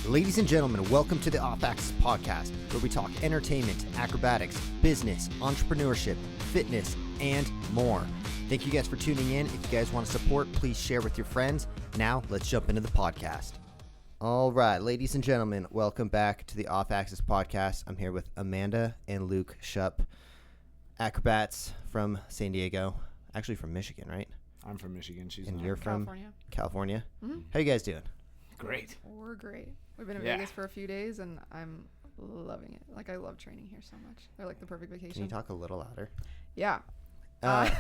Ladies and gentlemen, welcome to the Off Axis Podcast, where we talk entertainment, acrobatics, business, entrepreneurship, fitness, and more. Thank you guys for tuning in. If you guys want to support, please share with your friends. Now, let's jump into the podcast. All right, ladies and gentlemen, welcome back to the Off Axis Podcast. I'm here with Amanda and Luke Schupp, acrobats from San Diego, actually from Michigan, right? I'm from Michigan. And you're from California. Mm-hmm. How you guys doing? Great. We're great. We've been in Vegas for a few days, and I'm loving it. Like, I love training here so much. They're like the perfect vacation. Can you talk a little louder? Yeah. Because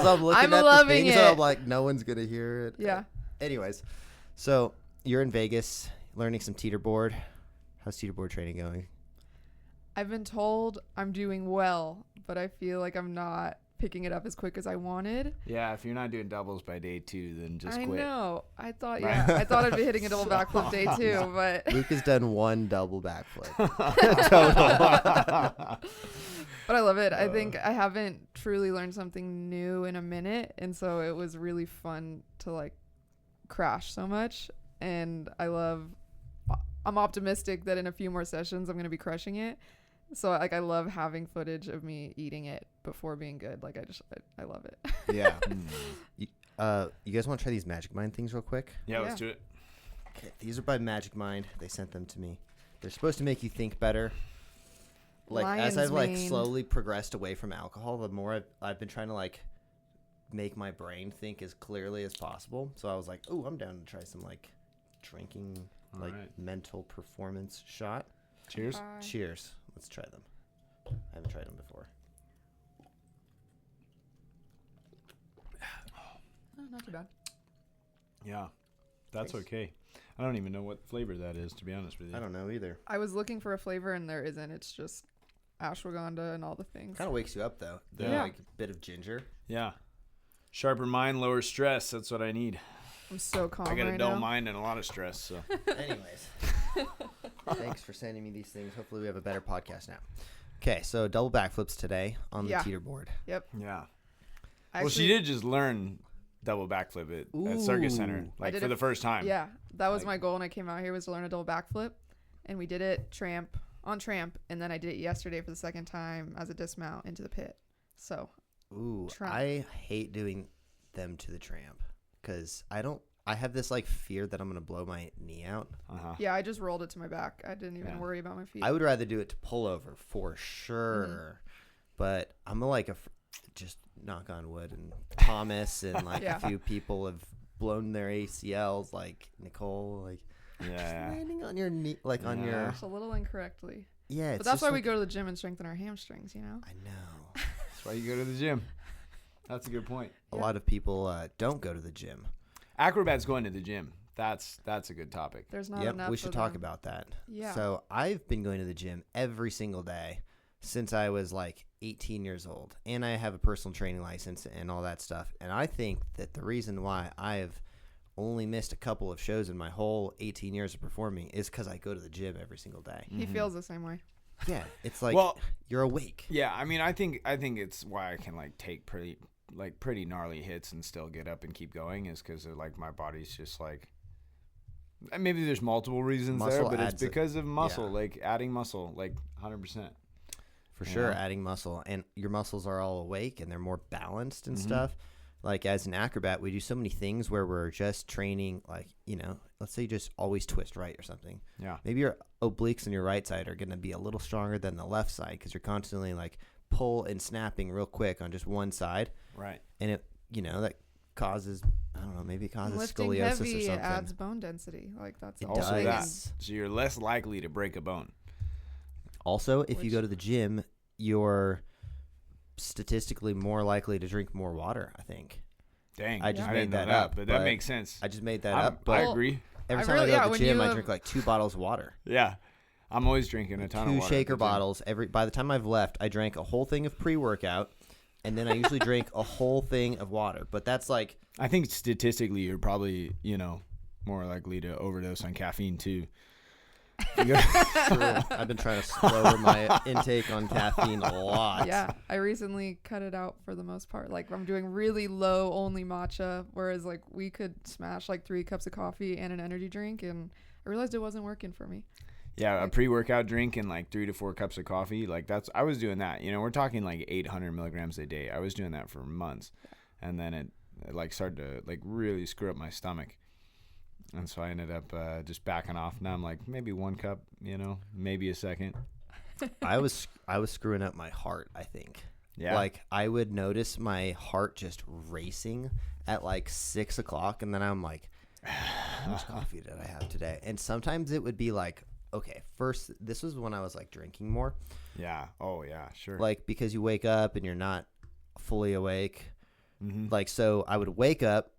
I'm looking at the things and I'm like, no one's going to hear it. Yeah. Anyways, so you're in Vegas learning some teeterboard. How's teeterboard training going? I've been told I'm doing well, but I feel like I'm not picking it up as quick as I wanted. Yeah, if you're not doing doubles by day 2, then just quit. I know. I thought I'd be hitting a double backflip day 2, but Luke has done one double backflip. But I love it. I think I haven't truly learned something new in a minute, and so it was really fun to like crash so much. And I'm optimistic that in a few more sessions I'm going to be crushing it. So like I love having footage of me eating it before being good. Like I love it. Yeah. You guys want to try these Magic Mind things real quick? Yeah, let's do it. Okay, these are by Magic Mind. They sent them to me. They're supposed to make you think better. Like as I've like slowly progressed away from alcohol, the more I've been trying to like make my brain think as clearly as possible. So I was like, oh, I'm down to try some like drinking, mental performance shot. Cheers. Cheers. Let's try them. I haven't tried them before. Oh, not too bad. Yeah, that's okay. I don't even know what flavor that is, to be honest with you. I don't know either. I was looking for a flavor and there isn't. It's just ashwagandha and all the things. Kind of wakes you up though. Like a bit of ginger. Yeah. Sharper mind, lower stress. That's what I need. I'm so calm I got right a dull now. mind and a lot of stress. So. Anyways. Thanks for sending me these things. Hopefully we have a better podcast now. Okay, so double backflips today on the teeterboard. Yep. Yeah. Well, she did just learn double backflip at Circus Center, like for the first time. Yeah, that was my goal when I came out here, was to learn a double backflip, and we did it on Tramp, and then I did it yesterday for the second time as a dismount into the pit. So. I hate doing them to the Tramp because I have this like fear that I'm going to blow my knee out. Yeah, I just rolled it to my back. I didn't even worry about my feet. I would rather do it to pullover for sure. But I'm like just knock on wood, and Thomas and like a few people have blown their ACLs, like Nicole, like landing on your knee, like on your. Just a little incorrectly. Yeah, but that's why we go to the gym and strengthen our hamstrings. You know. I know. That's why you go to the gym. That's a good point. A lot of people don't go to the gym. Acrobats going to the gym. That's a good topic. There's not enough. We should talk about that. Yeah. So I've been going to the gym every single day since I was like 18 years old, and I have a personal training license and all that stuff. And I think that the reason why I've only missed a couple of shows in my whole 18 years of performing is because I go to the gym every single day. He feels the same way. Yeah, it's like you're awake. Yeah, I mean, I think it's why I can like take pretty gnarly hits and still get up and keep going is because like my body's just like. Maybe there's multiple reasons there, but it's because of muscle, like adding muscle, like 100%. For sure, adding muscle, and your muscles are all awake and they're more balanced and stuff. Like as an acrobat, we do so many things where we're just training, like, let's say you just always twist right or something. Yeah. Maybe your obliques on your right side are going to be a little stronger than the left side because you're constantly like pull and snapping real quick on just one side. Right. And it, that causes, I don't know, maybe it causes lifting scoliosis heavy or something. Adds bone density. Like that's also that. So you're less likely to break a bone. Also, if you go to the gym, you're statistically more likely to drink more water, I think. Dang, I just made that up, but that makes sense. I just made that up. But I agree. Every time I go to the gym, I drink like 2 bottles of water. Yeah, I'm always drinking a ton of water. 2 shaker bottles. By the time I've left, I drank a whole thing of pre-workout, and then I usually drink a whole thing of water. But that's like... I think statistically, you're probably, more likely to overdose on caffeine too. True. I've been trying to lower my intake on caffeine a lot. Yeah, I recently cut it out for the most part. Like I'm doing really low only matcha, whereas like we could smash like 3 cups of coffee and an energy drink, and I realized it wasn't working for me. Yeah, a pre-workout drink and like 3 to 4 cups of coffee. Like I was doing that. You know, we're talking like 800 milligrams a day. I was doing that for months, and then it like started to like really screw up my stomach. And so I ended up just backing off. Now I'm like maybe 1 cup, you know, maybe a second. I was screwing up my heart, I think. Yeah. Like I would notice my heart just racing at like 6 o'clock, and then I'm like, how much coffee did I have today? And sometimes it would be like, okay, first, this was when I was like drinking more. Yeah. Oh yeah, sure. Like because you wake up and you're not fully awake. Mm-hmm. Like so I would wake up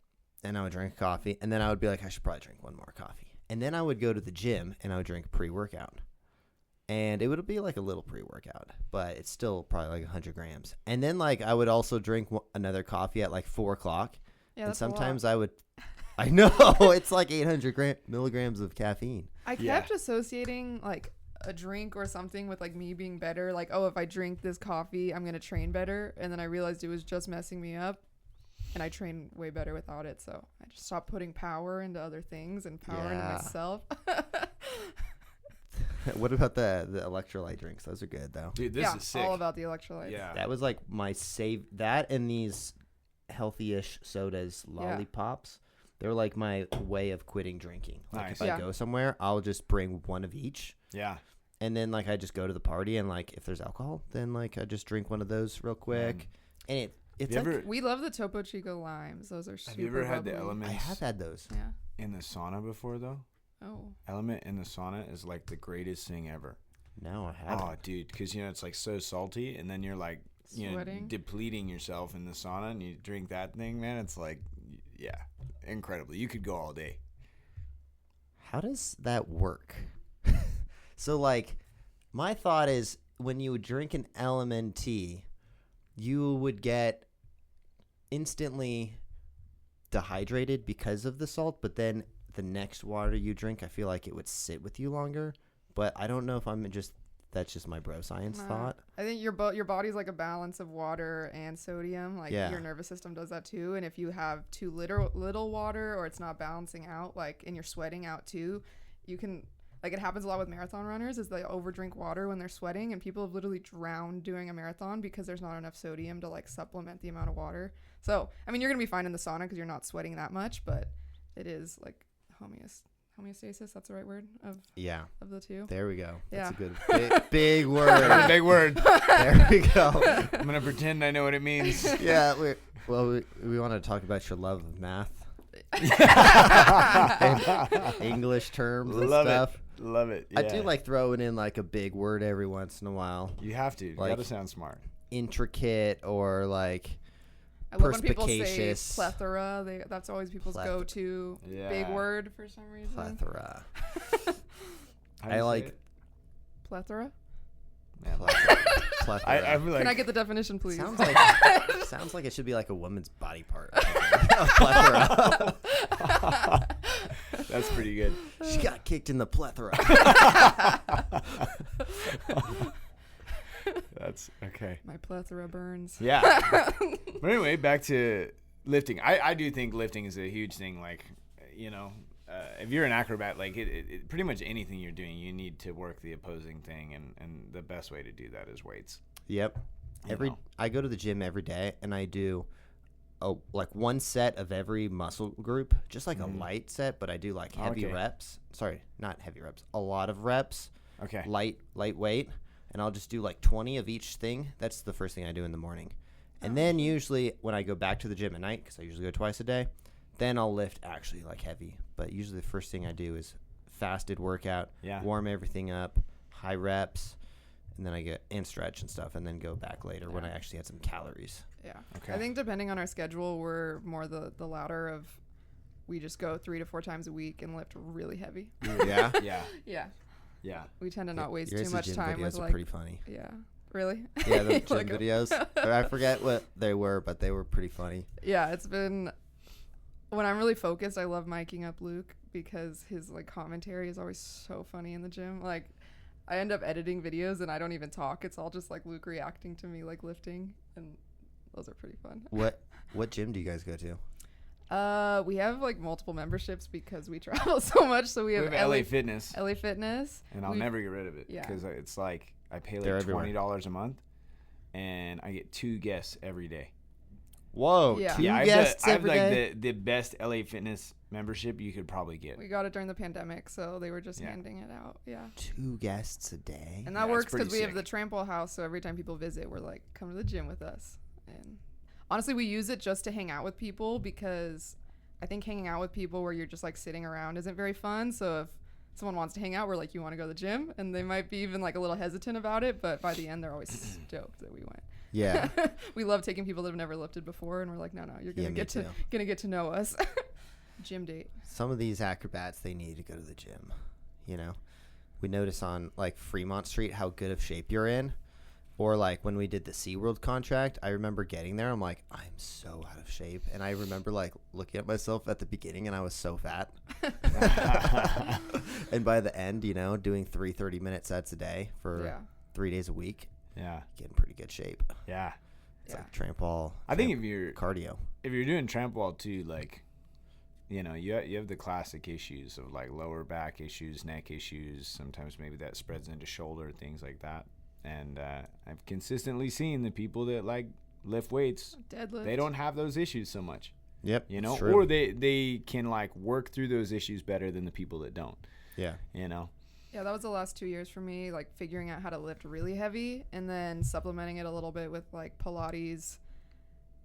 and I would drink coffee, and then I would be like, I should probably drink 1 more coffee. And then I would go to the gym and I would drink pre-workout. And it would be like a little pre-workout, but it's still probably like 100 grams. And then like I would also drink another coffee at like 4 o'clock. Yeah, and sometimes I would, I know, it's like 800 milligrams of caffeine. I kept associating like a drink or something with like me being better. Like, oh, if I drink this coffee, I'm going to train better. And then I realized it was just messing me up. And I train way better without it. So I just stopped putting power into other things and power into myself. What about the electrolyte drinks? Those are good though. Dude, this is sick. All about the electrolytes. Yeah. That was like my save. That and these healthy-ish sodas, lollipops. They're like my way of quitting drinking. Like if I go somewhere, I'll just bring 1 of each. Yeah. And then like I just go to the party, and like if there's alcohol, then like I just drink 1 of those real quick. And it's like, we love the Topo Chico limes. Those are super Have you ever had bubbly. the Elements? I have had those. Yeah. In the sauna before though? Oh. Element in the sauna is like the greatest thing ever. No, I haven't. Oh, dude, because you know it's like so salty, and then you're like, you know, depleting yourself in the sauna, and you drink that thing, man. It's like, yeah, incredible. You could go all day. How does that work? So like, my thought is when you would drink an LMNT, you would get instantly dehydrated because of the salt, but then the next water you drink, I feel like it would sit with you longer. But I don't know if that's just my bro science thought. I think your body's like a balance of water and sodium. Like your nervous system does that too. And if you have too little water, or it's not balancing out, like, and you're sweating out too, you can, like, it happens a lot with marathon runners is they overdrink water when they're sweating, and people have literally drowned doing a marathon because there's not enough sodium to like supplement the amount of water. So, I mean, you're going to be fine in the sauna because you're not sweating that much, but it is like homeostasis, that's the right word of the two. There we go. Yeah. That's a good big word. Big word. There we go. I'm gonna pretend I know what it means. Yeah. We want to talk about your love of math, English terms and stuff. Love it. Yeah. I do like throwing in like a big word every once in a while. You have to. You like, gotta sound smart. Intricate or like. I love when people say plethora. That's always people's go-to big word for some reason. Plethora. I like it? Plethora. Yeah, plethora. I feel like, can I get the definition, please? Sounds like it should be like a woman's body part. Plethora. That's pretty good. She got kicked in the plethora. That's okay. My plethora burns. Yeah. But anyway, back to lifting. I do think lifting is a huge thing. Like, you know, if you're an acrobat, like it pretty much anything you're doing, you need to work the opposing thing, and the best way to do that is weights. Yep. I go to the gym every day, and I do like 1 set of every muscle group, just like a light set, but I do like heavy reps. Sorry, not heavy reps. A lot of reps. Okay. Lightweight. And I'll just do like 20 of each thing. That's the first thing I do in the morning. And then usually when I go back to the gym at night, because I usually go twice a day, then I'll lift actually like heavy. But usually the first thing I do is fasted workout, warm everything up, high reps, and then I get and stretch and stuff, and then go back later when I actually had some calories. Yeah. Okay. I think depending on our schedule, we're more the latter of we just go 3 to 4 times a week and lift really heavy. Yeah? Yeah. Yeah. We tend to not waste too much time with like. Pretty funny. Yeah. Really? Yeah, the gym videos. I forget what they were, but they were pretty funny. Yeah, it's been when I'm really focused. I love miking up Luke because his like commentary is always so funny in the gym. Like I end up editing videos and I don't even talk. It's all just like Luke reacting to me like lifting, and those are pretty fun. What gym do you guys go to? We have like multiple memberships because we travel so much. So we have LA Fitness. LA Fitness. And I'll never get rid of it. Yeah. Because it's like I pay like $20 a month and I get 2 guests every day. Whoa. Yeah. 2 guests every day? I have like the best LA Fitness membership you could probably get. We got it during the pandemic, so they were just handing it out. Yeah. 2 guests a day. And that works because we have the Trampwall house, so every time people visit, we're like, come to the gym with us. And honestly, we use it just to hang out with people because I think hanging out with people where you're just like sitting around isn't very fun. So if someone wants to hang out, we're like, you want to go to the gym? And they might be even like a little hesitant about it, but by the end, they're always stoked that we went. Yeah. We love taking people that have never lifted before, and we're like, no, you're gonna get to know us. Gym date. Some of these acrobats, they need to go to the gym. You know, we notice on like Fremont Street how good of shape you're in. Or like when we did the SeaWorld contract, I remember getting there. I'm like, I'm so out of shape. And I remember like looking at myself at the beginning and I was so fat. And by the end, you know, doing 3 30-minute sets a day for 3 days a week. Yeah. Getting pretty good shape. Yeah. It's like Trampwall. I think if you're cardio. If you're doing Trampwall too, like, you know, you have the classic issues of like lower back issues, neck issues. Sometimes maybe that spreads into shoulder, things like that. And I've consistently seen the people that like lift weights, deadlift, they don't have those issues so much. Yep. You know, or they can like work through those issues better than the people that don't. Yeah. You know. Yeah, that was the last 2 years for me, like figuring out how to lift really heavy and then supplementing it a little bit with like Pilates.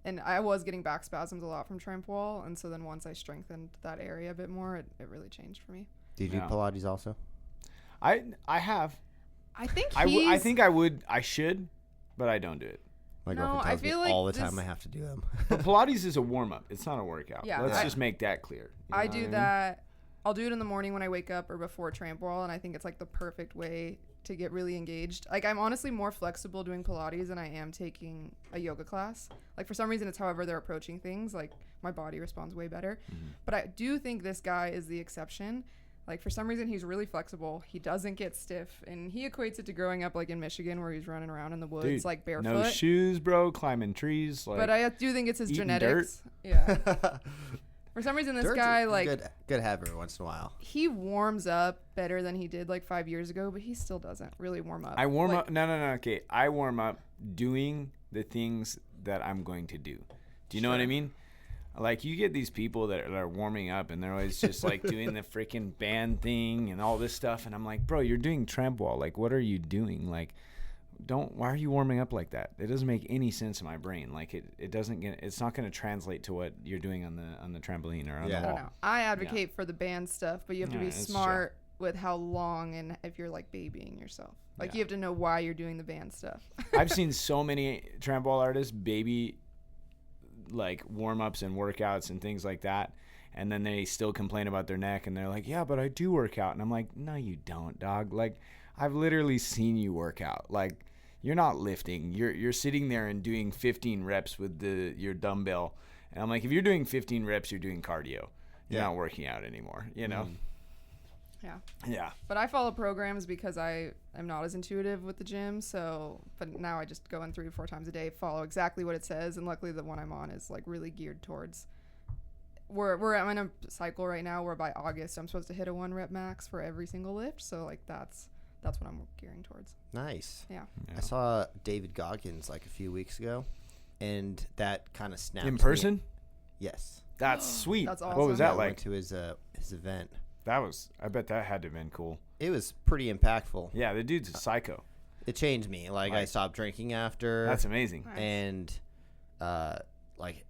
And I was getting back spasms a lot from Trampwall, and so then once I strengthened that area a bit more, it really changed for me. Do you do Pilates also? I have. I think I should, but I don't do it. My girlfriend tells me all the time I have to do them. But Pilates is a warm-up. It's not a workout. Yeah, Let's just make that clear. I do that. I'll do it in the morning when I wake up or before Trampwall, and I think it's like the perfect way to get really engaged. Like I'm honestly more flexible doing Pilates than I am taking a yoga class. Like for some reason it's however they're approaching things. Like my body responds way better. Mm-hmm. But I do think this guy is the exception. Like for some reason he's really flexible. He doesn't get stiff, and he equates it to growing up like in Michigan where he's running around in the woods. Dude, like barefoot. No shoes, bro, climbing trees. Like, but I do think it's his genetics. Dirt. Yeah. For some reason, this guy, like... Good to have every once in a while. He warms up better than he did, like, 5 years ago, but he still doesn't really warm up. I warm up... No, okay. I warm up doing the things that I'm going to do. Do you know what I mean? Like, you get these people that are warming up, and they're always just, like, doing the freaking band thing and all this stuff, and I'm like, bro, you're doing Trampwall. Like, what are you doing? Like... why are you warming up like that? It doesn't make any sense in my brain. Like it's not going to translate to what you're doing on the trampoline or on the wall. I don't know. I advocate for the band stuff, but you have to be smart with how long and if you're like babying yourself. Like you have to know why you're doing the band stuff. I've seen so many Trampwall artists baby like warm-ups and workouts and things like that. And then they still complain about their neck and they're like, yeah, but I do work out. And I'm like, no, you don't, dog. Like I've literally seen you work out. Like, you're not lifting. You're sitting there and doing 15 reps with your dumbbell. And I'm like, if you're doing 15 reps, you're doing cardio. You're not working out anymore, you know? Yeah. Yeah. But I follow programs because I am not as intuitive with the gym. But now I just go in 3 or 4 times a day, follow exactly what it says. And luckily the one I'm on is like really geared towards. I'm in a cycle right now where by August I'm supposed to hit a 1 rep max for every single lift. So like that's what I'm gearing towards. Nice. Yeah. I saw David Goggins like a few weeks ago, and that kind of snapped. In person? Yes. That's sweet. That's awesome. What was that I like? went to his event. I bet that had to have been cool. It was pretty impactful. Yeah, the dude's a psycho. It changed me. Like I stopped drinking after. That's amazing. Nice. And like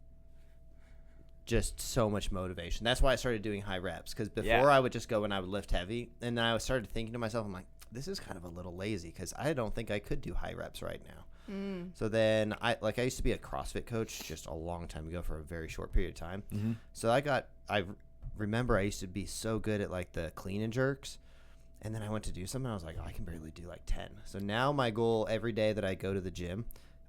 just so much motivation. That's why I started doing high reps, because before I would just go and I would lift heavy, and then I started thinking to myself, I'm like, this is kind of a little lazy because I don't think I could do high reps right now. So then I used to be a CrossFit coach just a long time ago for a very short period of time. Mm-hmm. So I remember I used to be so good at like the clean and jerks, and then I went to do something and I was like, I can barely do like 10. So now my goal every day that I go to the gym,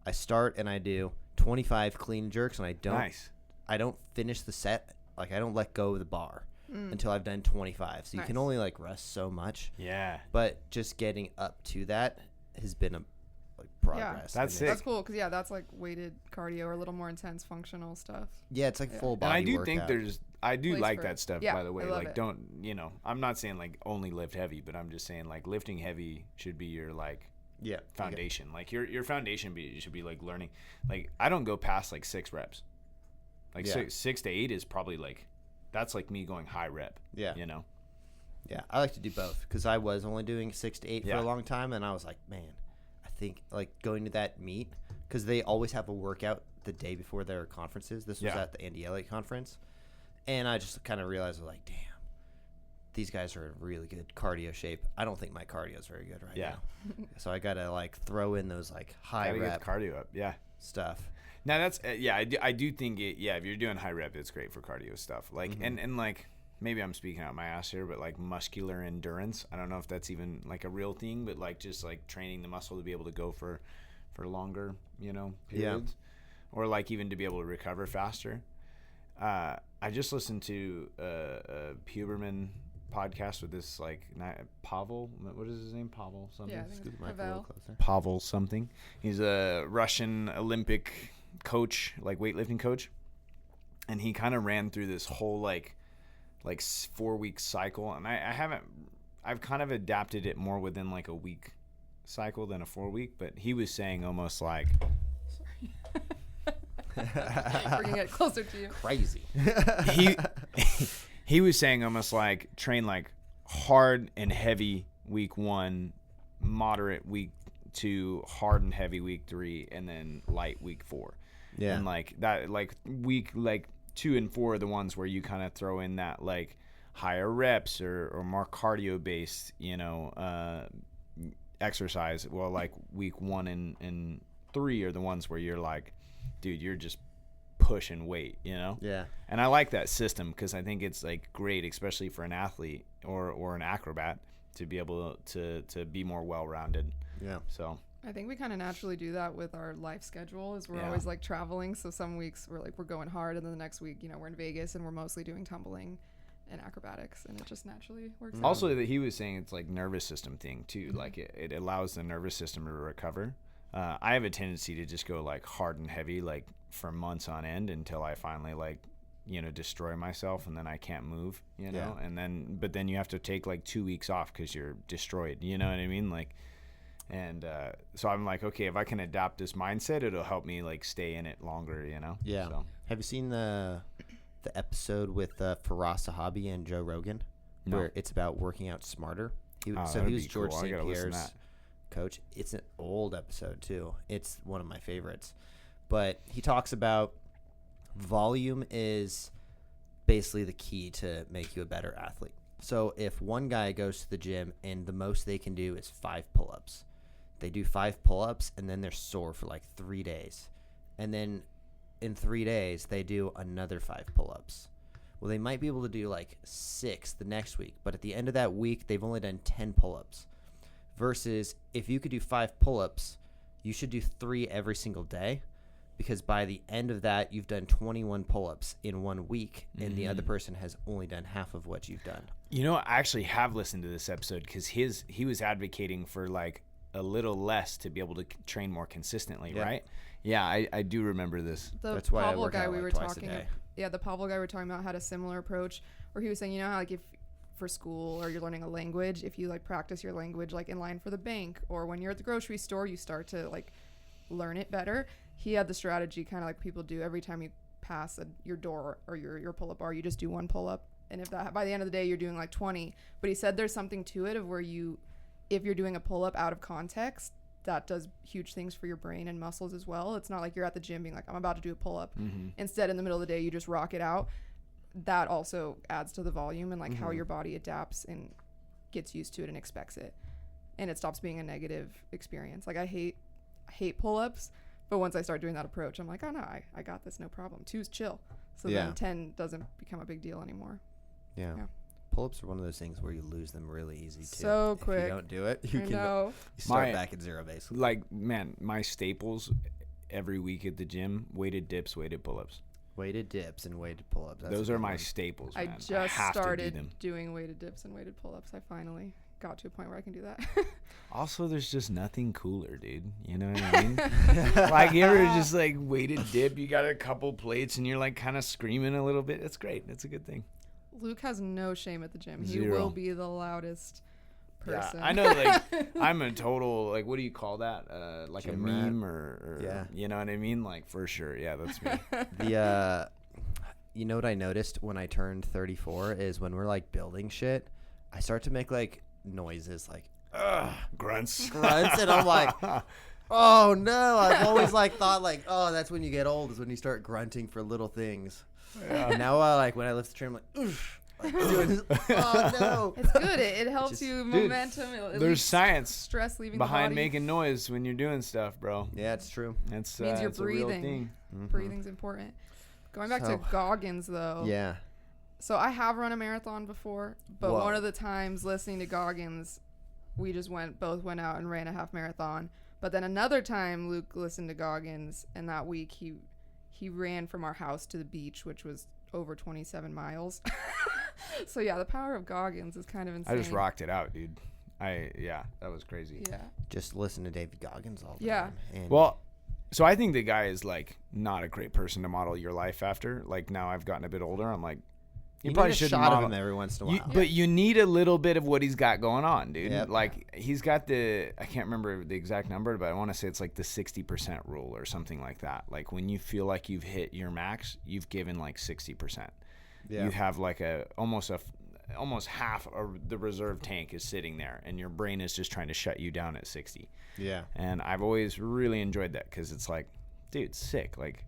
I start and I do 25 clean and jerks, and I don't finish the set. Like I don't let go of the bar. until I've done 25. So you can only like rest so much. Yeah. But just getting up to that has been a progress. That's sick. That's cool because that's like weighted cardio or a little more intense functional stuff. Yeah, it's like full body. And I do workout. think I do like that stuff, by the way. Like, it. don't, I'm not saying like only lift heavy, but I'm just saying like lifting heavy should be your like foundation. Like your foundation should be like learning. Like I don't go past like 6 reps. Like 6 to 8 is probably like, that's like me going high rep. Yeah. Yeah, I like to do both because I was only doing 6 to 8 for a long time, and I was like, man, I think like going to that meet because they always have a workout the day before their conferences. This was at the Andy Elliott conference, and I just kind of realized I was like, damn, these guys are in really good cardio shape. I don't think my cardio is very good right now, so I gotta like throw in those like high rep cardio up, stuff. Now that's I do think it. Yeah, if you're doing high rep, it's great for cardio stuff. Like and like. Maybe I'm speaking out my ass here, but like muscular endurance. I don't know if that's even like a real thing, but like just like training the muscle to be able to go for longer, periods, or like even to be able to recover faster. I just listened to a Huberman podcast with this like Pavel. What is his name? Pavel something. Yeah, I think it's Pavel something. He's a Russian Olympic coach, like weightlifting coach, and he kind of ran through this whole like 4-week cycle, and I've kind of adapted it more within like a week cycle than a 4-week, but he was saying almost like bringing it closer to you. Crazy. he was saying almost like train like hard and heavy week 1, moderate week 2, hard and heavy week 3, and then light week 4. Yeah. And like that, like week like 2 and 4 are the ones where you kind of throw in that like higher reps or more cardio based, exercise. Well, like week 1 and 3 are the ones where you're like, dude, you're just pushing weight, Yeah. And I like that system because I think it's like great, especially for an athlete or an acrobat to be able to be more well-rounded. Yeah. So I think we kind of naturally do that with our life schedule is we're always like traveling. So some weeks we're going hard, and then the next week, we're in Vegas and we're mostly doing tumbling and acrobatics, and it just naturally works out. Also, that he was saying it's like nervous system thing too. Like it allows the nervous system to recover. I have a tendency to just go like hard and heavy, like for months on end until I finally like, destroy myself, and then I can't move, and but then you have to take like 2 weeks off because you're destroyed. You know what I mean? Like, and so I'm like, okay, if I can adapt this mindset, it'll help me like stay in it longer, Yeah. So. Have you seen the episode with Faraz Sahabi and Joe Rogan, where it's about working out smarter? He was George St. Pierre's coach. It's an old episode too. It's one of my favorites, but he talks about volume is basically the key to make you a better athlete. So if one guy goes to the gym and the most they can do is 5 pull-ups, they do 5 pull-ups and then they're sore for like 3 days. And then in 3 days, they do another 5 pull-ups. Well, they might be able to do like 6 the next week, but at the end of that week, they've only done 10 pull-ups. Versus if you could do 5 pull-ups, you should do 3 every single day, because by the end of that, you've done 21 pull-ups in 1 week, and the other person has only done half of what you've done. I actually have listened to this episode because he was advocating for like a little less to be able to train more consistently, right? Yeah, I do remember this. That's why Pablo guy we were talking about. Yeah, the Pablo guy we were talking about had a similar approach where he was saying, how like if for school or you're learning a language, if you like practice your language like in line for the bank or when you're at the grocery store, you start to like learn it better. He had the strategy kind of like people do every time you pass your door or your pull-up bar, you just do 1 pull-up. And if that by the end of the day, you're doing like 20. But he said there's something to it of where if you're doing a pull-up out of context, that does huge things for your brain and muscles as well. It's not like you're at the gym being like, I'm about to do a pull-up. Instead, in the middle of the day, you just rock it out. That also adds to the volume and like how your body adapts and gets used to it and expects it. And it stops being a negative experience. Like I hate pull-ups, but once I start doing that approach, I'm like, oh no, I got this, no problem. 2's chill. So then 10 doesn't become a big deal anymore. Yeah. Pull-ups are one of those things where you lose them really easy too. So quick. If you don't do it, you start back at 0 basically. Like, man, my staples every week at the gym, weighted dips, weighted pull-ups. Weighted dips and weighted pull-ups. Those are my staples, man. I just started doing weighted dips and weighted pull-ups. I finally got to a point where I can do that. Also, there's just nothing cooler, dude. You know what I mean? Like, you ever just, like, weighted dip, you got a couple plates, and you're, like, kind of screaming a little bit. It's great. It's a good thing. Luke has no shame at the gym. Zero. He will be the loudest person. Yeah, I know, like, I'm a total, like, what do you call that? Like Gym a meme rat. or Yeah. You know what I mean? Like, for sure. Yeah, that's me. You know what I noticed when I turned 34 is when we're, like, building shit, I start to make, like, noises, like, grunts, and I'm like, oh, no. I've always, like, thought, like, oh, that's when you get old is when you start grunting for little things. Yeah. And now, like, when I lift the tray, I'm like, oof. Like, oh no! It's good. It helps you momentum. There's science stress leaving behind the body. making noise when you're doing stuff, bro. Yeah, it's true. It's means you're it's a real breathing. thing. Mm-hmm. Breathing's important. Going back to Goggins though. Yeah. So I have run a marathon before, but one of the times listening to Goggins, we just both went out and ran a half marathon. But then another time Luke listened to Goggins, and that week he ran from our house to the beach, which was over 27 miles. So yeah, the power of Goggins is kind of insane. I just rocked it out, dude. That was crazy. Yeah. Just listen to David Goggins all the time. And well, so I think the guy is like not a great person to model your life after. Like now I've gotten a bit older, I'm like, you probably need a should shot model of him every once in a while. But you need a little bit of what he's got going on, dude. Yep. Like he's got I can't remember the exact number, but I want to say it's like the 60% rule or something like that. Like when you feel like you've hit your max, you've given like 60%. Yeah. You have like almost half of the reserve tank is sitting there, and your brain is just trying to shut you down at 60. Yeah. And I've always really enjoyed that because it's like, dude, sick. Like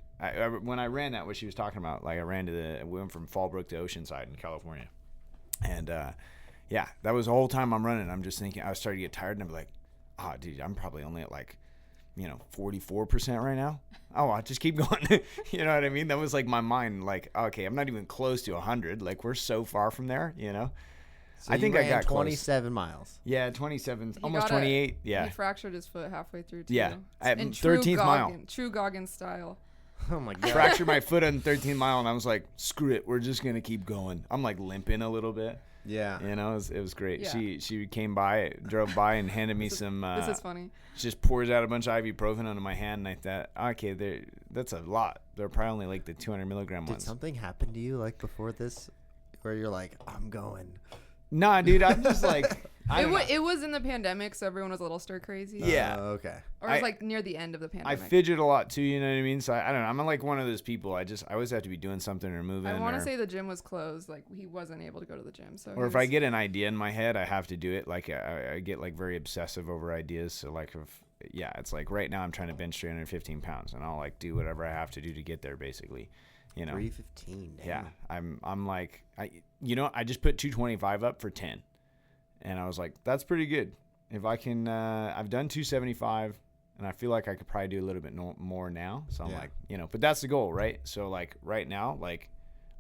when I ran that, what she was talking about, like we went from Fallbrook to Oceanside in California, and yeah, that was the whole time I'm running. I'm just thinking, I was starting to get tired, and I'm like, dude, I'm probably only at like 44% right now. Oh, I'll just keep going. You know what I mean? That was like my mind, like, okay, I'm not even close to 100. Like we're so far from there, you know? So I think I got 27 miles. Yeah, 27, almost 28. Yeah. He fractured his foot halfway through too. Yeah. At in 13th mile. True Goggins style. Oh my God. Fractured my foot on the 13th mile, and I was like, screw it. We're just going to keep going. I'm like limping a little bit. Yeah. You know, it was great. Yeah. She came by, drove by, and handed me some. This is funny. Just pours out a bunch of ibuprofen onto my hand, and I thought, okay, that's a lot. They're probably only like the 200 milligram ones. Did something happen to you like before this, where you're like, I'm going? Nah, dude, I'm just like. It was in the pandemic, so everyone was a little stir crazy. Yeah. Okay. Or it was like near the end of the pandemic. I fidget a lot too, you know what I mean? So I don't know. I'm like one of those people. I always have to be doing something or moving. I want to say the gym was closed. Like he wasn't able to go to the gym. So. Or if I get an idea in my head, I have to do it. Like I get like very obsessive over ideas. So like it's like right now I'm trying to bench 315 pounds, and I'll like do whatever I have to do to get there, basically. You know. 315. Damn. Yeah. I'm like I just put 225 up for 10. And I was like, that's pretty good. If I can, I've done 275, and I feel like I could probably do a little bit more now. So I'm like, but that's the goal, right? So like right now, like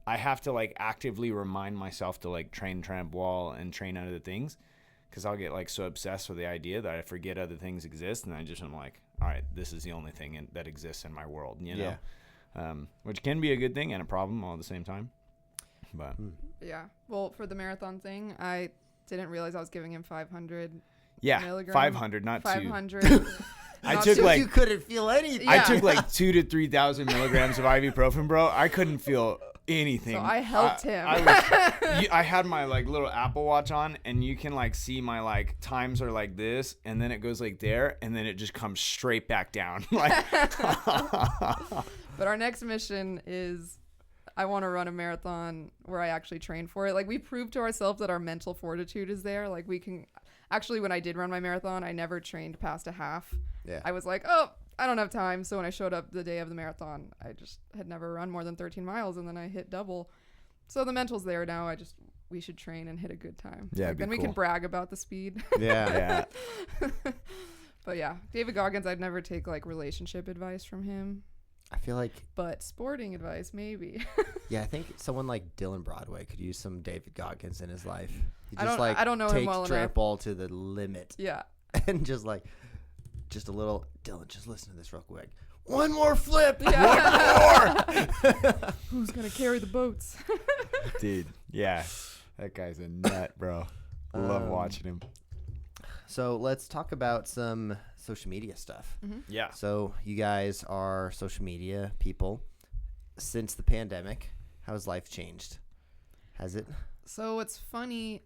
I have to like actively remind myself to like train Trampwall and train other things, because I'll get like so obsessed with the idea that I forget other things exist, and I'm like, all right, this is the only thing that exists in my world, you know? Yeah. Which can be a good thing and a problem all at the same time. But yeah, well, for the marathon thing, I didn't realize I was giving him 500. Yeah, milligrams. 500, not 500. 2. I took like you couldn't feel anything. I took like 2,000 to 3,000 milligrams of ibuprofen, bro. I couldn't feel anything. So I helped him. I had my like little Apple Watch on, and you can like see my like times are like this, and then it goes like there, and then it just comes straight back down. Like. But our next mission is, I want to run a marathon where I actually train for it. Like we proved to ourselves that our mental fortitude is there. Like we can actually, when I did run my marathon, I never trained past a half. Yeah. I was like, oh, I don't have time. So when I showed up the day of the marathon, I just had never run more than 13 miles, and then I hit double. So the mental's there now. We should train and hit a good time. Yeah. Like, then we can brag about the speed. Yeah. But yeah, David Goggins, I'd never take like relationship advice from him. I feel like, but sporting advice, maybe. Yeah, I think someone like Dylan Broadway could use some David Goggins in his life. He just I don't know him well enough. Trampwall to the limit. Yeah. And just a little, Dylan, just listen to this real quick. one more flip. Yeah. One more. Who's going to carry the boats? Dude, yeah. That guy's a nut, bro. I love watching him. So let's talk about some social media stuff. Mm-hmm. Yeah. So you guys are social media people. Since the pandemic, how has life changed? Has it? So what's funny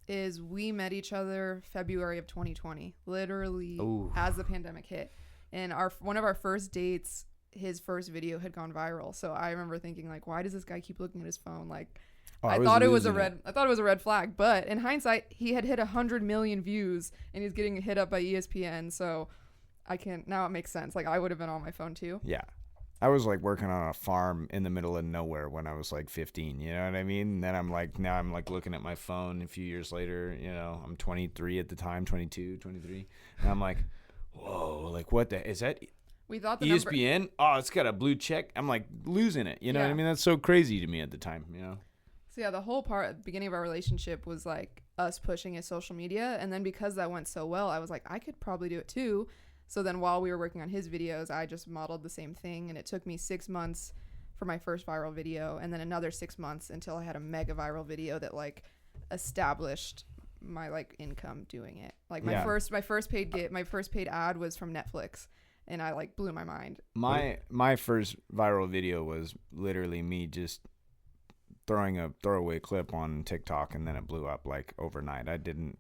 is we met each other February of 2020, literally as the pandemic hit. And one of our first dates, his first video had gone viral. So I remember thinking, like, why does this guy keep looking at his phone? Like, I thought it was a red flag. But in hindsight, he had hit 100 million views, and he's getting hit up by ESPN. So now it makes sense. Like, I would have been on my phone too. Yeah. I was like working on a farm in the middle of nowhere when I was like 15, you know what I mean? And then I'm like looking at my phone a few years later, you know, I'm 23 at the time, 22, 23. And I'm like, whoa, like what is that? We thought the ESPN? number. Oh, it's got a blue check. I'm like losing it. You know what I mean? That's so crazy to me at the time, you know? So yeah, the whole part at the beginning of our relationship was like us pushing his social media. And then because that went so well, I was like, I could probably do it too. So then while we were working on his videos, I just modeled the same thing. And it took me 6 months for my first viral video. And then another 6 months until I had a mega viral video that like established my like income doing it. Like my first paid ad was from Netflix. And I like blew my mind. My first viral video was literally me just throwing a throwaway clip on TikTok, and then it blew up like overnight. I didn't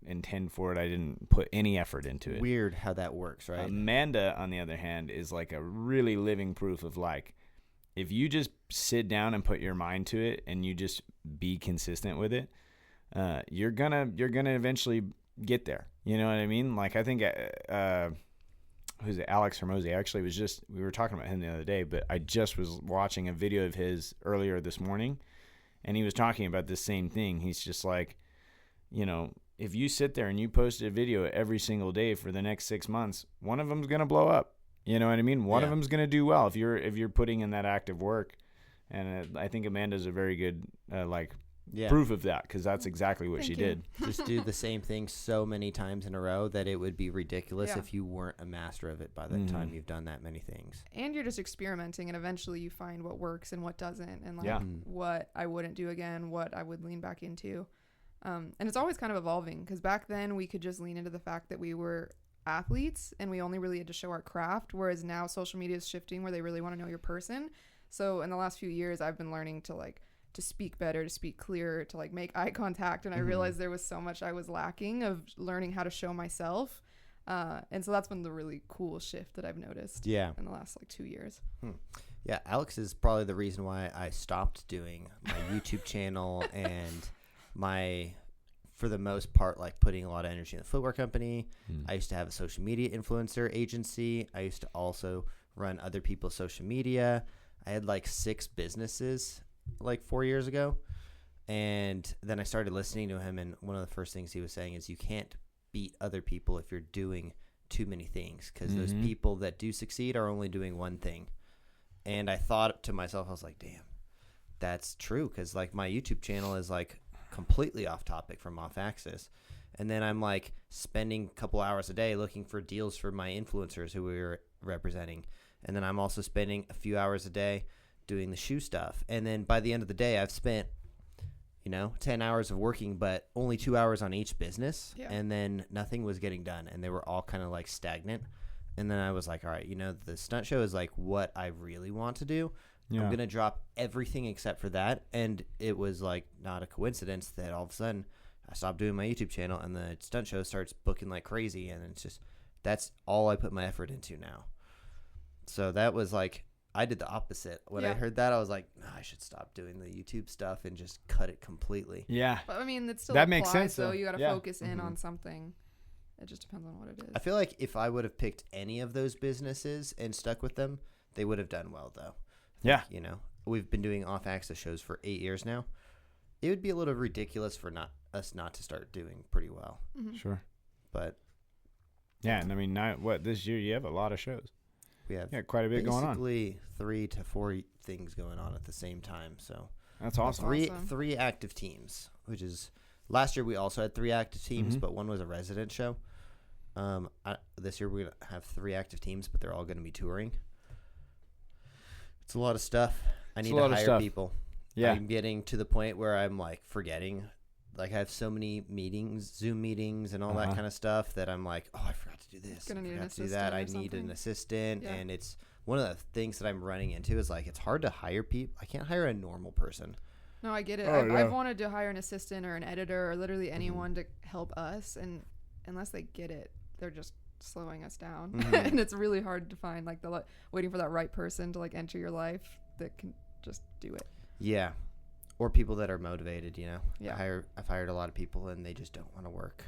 intend for it. I didn't put any effort into it. Weird how that works, right? Amanda, on the other hand, is like a really living proof of like, if you just sit down and put your mind to it and you just be consistent with it, you're gonna eventually get there. You know what I mean? Like I think who's it? Alex Hermosi actually we were talking about him the other day, but I just was watching a video of his earlier this morning, and he was talking about the same thing. He's just like, you know, if you sit there and you post a video every single day for the next 6 months, one of them's gonna blow up. You know what I mean? One of them's gonna do well if you're putting in that active work. And I think Amanda's a very good proof of that, because that's exactly what she did. Just do the same thing so many times in a row that it would be ridiculous if you weren't a master of it by the time you've done that many things. And you're just experimenting, and eventually you find what works and what doesn't, and like what I wouldn't do again, what I would lean back into. And it's always kind of evolving, because back then we could just lean into the fact that we were athletes and we only really had to show our craft, whereas now social media is shifting where they really want to know your person. So in the last few years, I've been learning to speak better, to speak clearer, to like make eye contact. And I realized there was so much I was lacking of learning how to show myself. And so that's been the really cool shift that I've noticed in the last like 2 years. Yeah, Alex is probably the reason why I stopped doing my YouTube channel and for the most part, like putting a lot of energy in the footwear company. I used to have a social media influencer agency. I used to also run other people's social media. I had like 6 businesses like 4 years ago. And then I started listening to him, and one of the first things he was saying is you can't beat other people if you're doing too many things, because those people that do succeed are only doing one thing. And I thought to myself, I was like, damn, that's true, because like my YouTube channel is like completely off topic from off axis. And then I'm like spending a couple hours a day looking for deals for my influencers who we were representing. And then I'm also spending a few hours a day doing the shoe stuff. And then by the end of the day, I've spent, 10 hours of working, but only 2 hours on each business. Yeah. And then nothing was getting done, and they were all kind of like stagnant. And then I was like, all right, the stunt show is like what I really want to do. Yeah. I'm going to drop everything except for that. And it was like not a coincidence that all of a sudden I stopped doing my YouTube channel and the stunt show starts booking like crazy. And it's just, that's all I put my effort into now. So that was like, I did the opposite. When I heard that, I was like, I should stop doing the YouTube stuff and just cut it completely. Yeah. But I mean, that applies, makes sense though. You got to focus in on something. It just depends on what it is. I feel like if I would have picked any of those businesses and stuck with them, they would have done well though. We've been doing off-axis shows for 8 years now. It would be a little ridiculous for us not to start doing pretty well. Mm-hmm. Sure. But yeah, and I mean, this year you have a lot of shows. We have quite a bit going on. Basically 3 to 4 things going on at the same time. So that's awesome. Three active teams, which is last year we also had 3 active teams, but one was a resident show. This year we're going to have 3 active teams, but they're all going to be touring. It's a lot of stuff. I need to hire people. Yeah. I'm getting to the point where I'm like forgetting. Like I have so many meetings, Zoom meetings and all that kind of stuff that I'm like, oh, I forgot to do this. I forgot to do that. I need an assistant. Yeah. And it's one of the things that I'm running into is like, it's hard to hire people. I can't hire a normal person. No, I get it. I've wanted to hire an assistant or an editor or literally anyone to help us. And unless they get it, they're just slowing us down. And it's really hard to find like waiting for that right person to like enter your life that can just do it. Yeah. Or people that are motivated, you know. Yeah. I've hired a lot of people and they just don't want to work.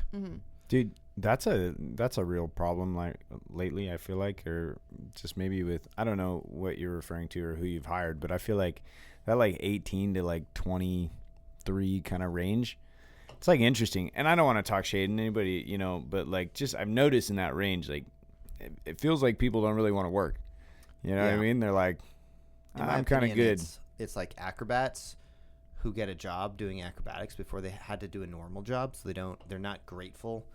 Dude, that's a real problem like lately, I feel like, or just maybe with, I don't know what you're referring to or who you've hired, but I feel like that like 18 to like 23 kind of range. It's like interesting. And I don't want to talk shade in anybody, you know, but like just I've noticed in that range, like it feels like people don't really want to work. You know what I mean? They're like, I'm kind of good. It's like acrobats who get a job doing acrobatics before they had to do a normal job, so they're not grateful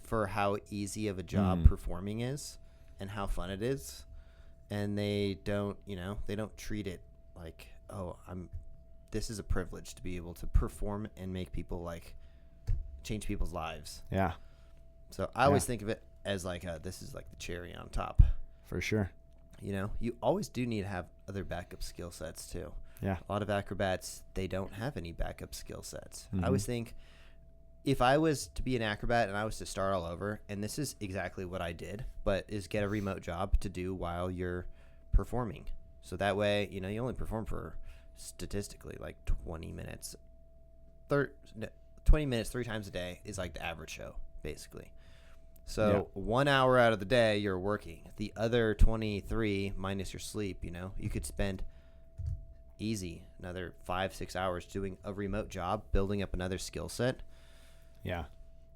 for how easy of a job performing is and how fun it is, and they don't treat it like, oh, this is a privilege to be able to perform and make people like change people's lives. Yeah. So I always think of it as like this is like the cherry on top. For sure. You know, you always do need to have other backup skill sets too. Yeah. A lot of acrobats, they don't have any backup skill sets. I always think if I was to be an acrobat and I was to start all over, and this is exactly what I did, but is get a remote job to do while you're performing. So that way, you know, you only perform for statistically like 20 minutes. 20 minutes 3 times a day is like the average show, basically. So 1 hour out of the day, you're working. The other 23 minus your sleep, you know, you could spend easy another 5-6 hours doing a remote job, building up another skill set. Yeah.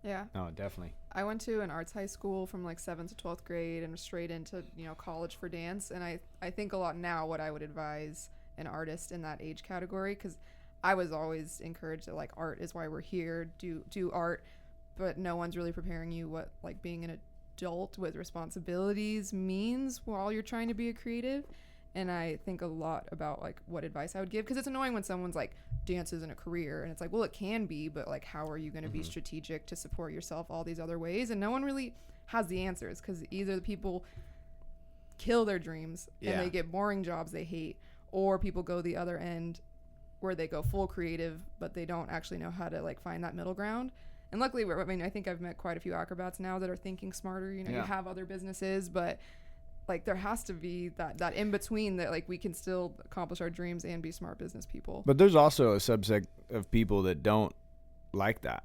No, definitely. I went to an arts high school from like 7th to 12th grade and straight into, you know, college for dance. And I think a lot now what I would advise an artist in that age category, because I was always encouraged that like art is why we're here, do art, but no one's really preparing you what like being an adult with responsibilities means while you're trying to be a creative. And I think a lot about like what advice I would give, because it's annoying when someone's like, dance isn't a career, and it's like, well, it can be, but like how are you going to be strategic to support yourself all these other ways? And no one really has the answers, because either the people kill their dreams and they get boring jobs they hate, or people go the other end where they go full creative but they don't actually know how to like find that middle ground. And luckily, I think I've met quite a few acrobats now that are thinking smarter. You know, you have other businesses, but like there has to be that in between that like we can still accomplish our dreams and be smart business people. But there's also a subset of people that don't like that.